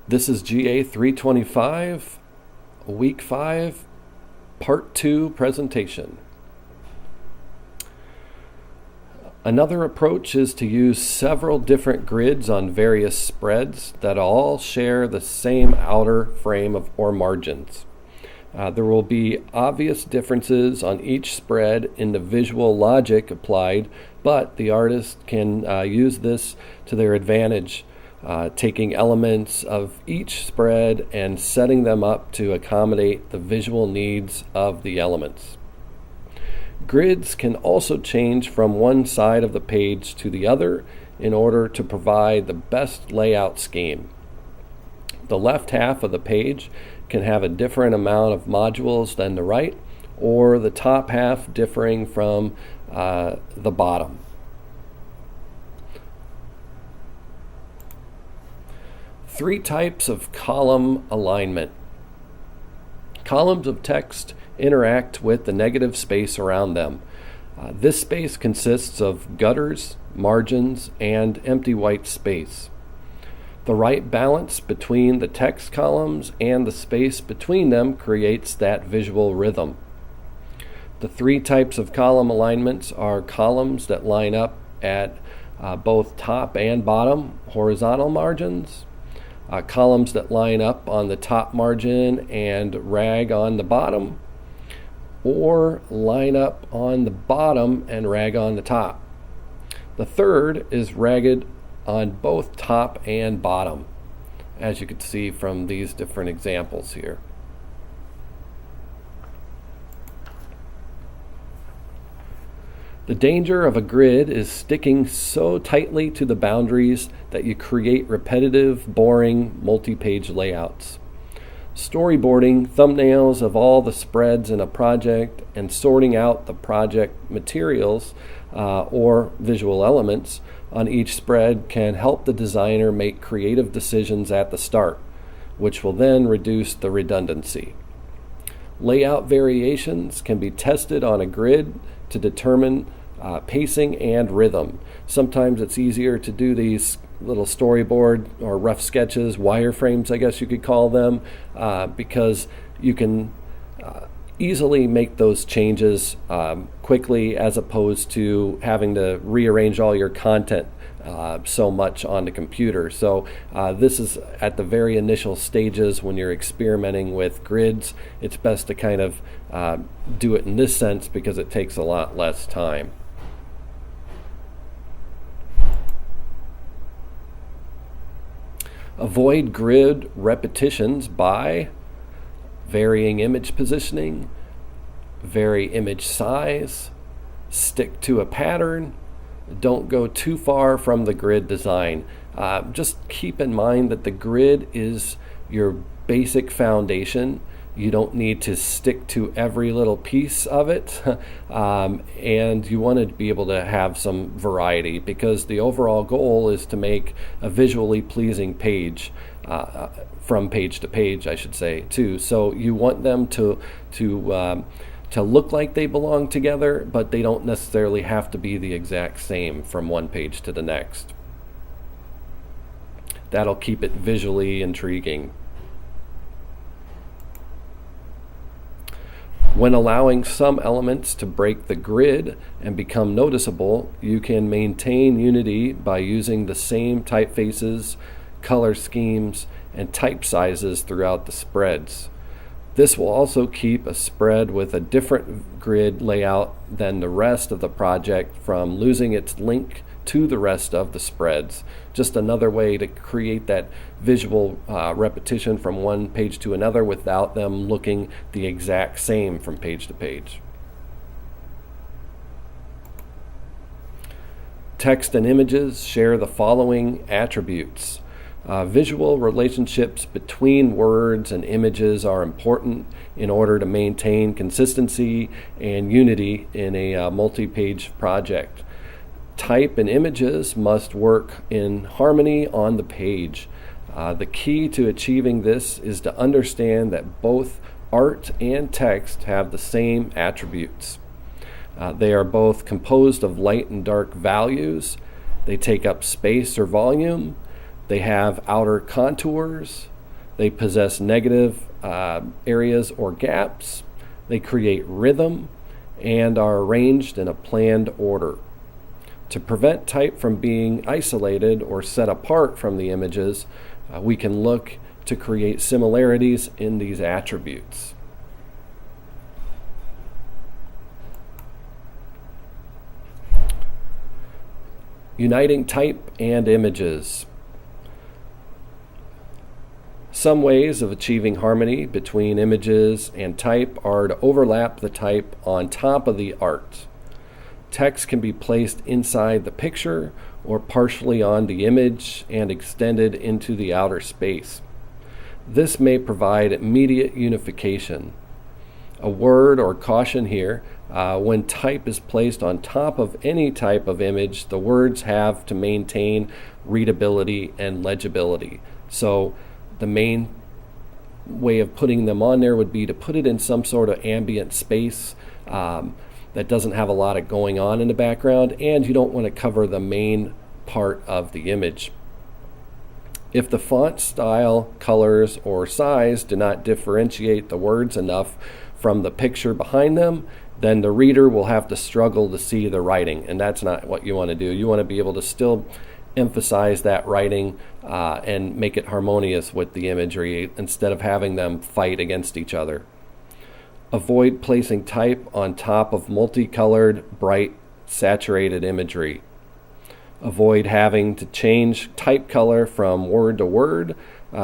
This is GA325, Week 5, Part 2 presentation. Another approach is to use several different grids on various spreads that all share the same outer frame or margins. There will be obvious differences on each spread in the visual logic applied, but the artist can use this to their advantage, taking elements of each spread and setting them up to accommodate the visual needs of the elements. Grids can also change from one side of the page to the other in order to provide the best layout scheme. The left half of the page can have a different amount of modules than the right, or the top half differing from the bottom. Three types of column alignment. Columns of text interact with the negative space around them. This space consists of gutters, margins, and empty white space. The right balance between the text columns and the space between them creates that visual rhythm. The three types of column alignments are columns that line up at both top and bottom horizontal margins, columns that line up on the top margin and rag on the bottom, or line up on the bottom and rag on the top. The third is ragged on both top and bottom, as you can see from these different examples here. The danger of a grid is sticking so tightly to the boundaries that you create repetitive, boring, multi-page layouts. Storyboarding thumbnails of all the spreads in a project and sorting out the project materials or visual elements on each spread can help the designer make creative decisions at the start, which will then reduce the redundancy. Layout variations can be tested on a grid to determine pacing and rhythm. Sometimes it's easier to do these little storyboard or rough sketches, wireframes I guess you could call them, because you can easily make those changes quickly, as opposed to having to rearrange all your content so much on the computer. So this is at the very initial stages when you're experimenting with grids. It's best to kind of do it in this sense because it takes a lot less time. Avoid grid repetitions by varying image positioning, vary image size, stick to a pattern, don't go too far from the grid design. Just keep in mind that the grid is your basic foundation. You don't need to stick to every little piece of it, and you want to be able to have some variety, because the overall goal is to make a visually pleasing page, from page to page, I should say, too. So you want them to look like they belong together, but they don't necessarily have to be the exact same from one page to the next. That'll keep it visually intriguing. When allowing some elements to break the grid and become noticeable, you can maintain unity by using the same typefaces, color schemes, and type sizes throughout the spreads. This will also keep a spread with a different grid layout than the rest of the project from losing its link to the rest of the spreads. Just another way to create that visual repetition from one page to another without them looking the exact same from page to page. Text and images share the following attributes. Visual relationships between words and images are important in order to maintain consistency and unity in a multi-page project. Type and images must work in harmony on the page. The key to achieving this is to understand that both art and text have the same attributes. They are both composed of light and dark values. They take up space or volume. They have outer contours. They possess negative areas or gaps. They create rhythm and are arranged in a planned order. To prevent type from being isolated or set apart from the images, we can look to create similarities in these attributes. Uniting type and images. Some ways of achieving harmony between images and type are to overlap the type on top of the art. Text can be placed inside the picture or partially on the image and extended into the outer space. This may provide immediate unification. A word or caution here, when type is placed on top of any type of image, the words have to maintain readability and legibility. So the main way of putting them on there would be to put it in some sort of ambient space that doesn't have a lot of going on in the background, and you don't want to cover the main part of the image. If the font style, colors, or size do not differentiate the words enough from the picture behind them, then the reader will have to struggle to see the writing, and that's not what you want to do. You want to be able to still emphasize that writing and make it harmonious with the imagery instead of having them fight against each other. Avoid placing type on top of multicolored, bright, saturated imagery. Avoid having to change type color from word to word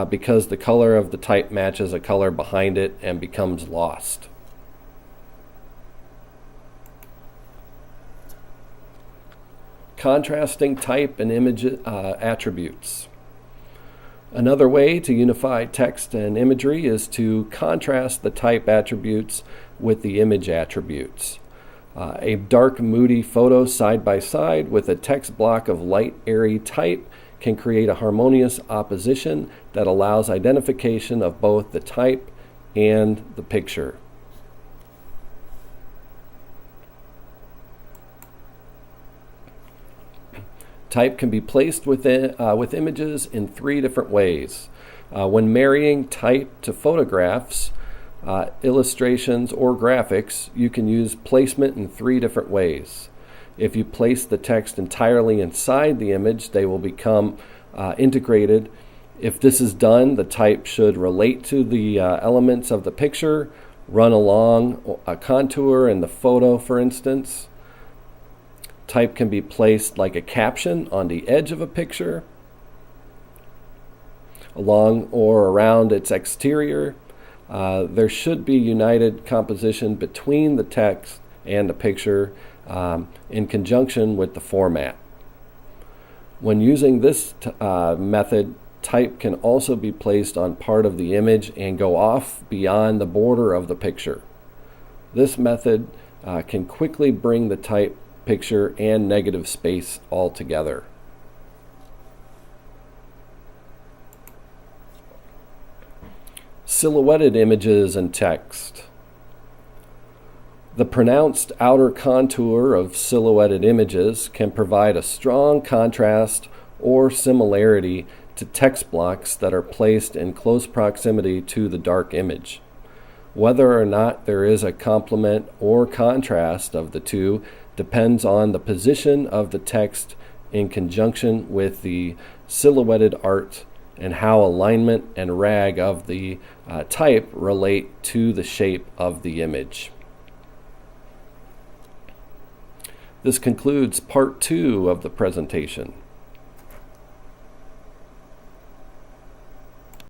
because the color of the type matches a color behind it and becomes lost. Contrasting type and image attributes. Another way to unify text and imagery is to contrast the type attributes with the image attributes. A dark, moody photo side by side with a text block of light, airy type can create a harmonious opposition that allows identification of both the type and the picture. Type can be placed with images in three different ways. When marrying type to photographs, illustrations, or graphics, you can use placement in three different ways. If you place the text entirely inside the image, they will become integrated. If this is done, the type should relate to the elements of the picture, run along a contour in the photo, for instance. Type can be placed like a caption on the edge of a picture, along or around its exterior. There should be united composition between the text and the picture in conjunction with the format. When using this method, type can also be placed on part of the image and go off beyond the border of the picture. This method can quickly bring the type, picture, and negative space all together. Silhouetted images and text. The pronounced outer contour of silhouetted images can provide a strong contrast or similarity to text blocks that are placed in close proximity to the dark image. Whether or not there is a complement or contrast of the two depends on the position of the text in conjunction with the silhouetted art and how alignment and rag of the type relate to the shape of the image. This concludes part 2 of the presentation.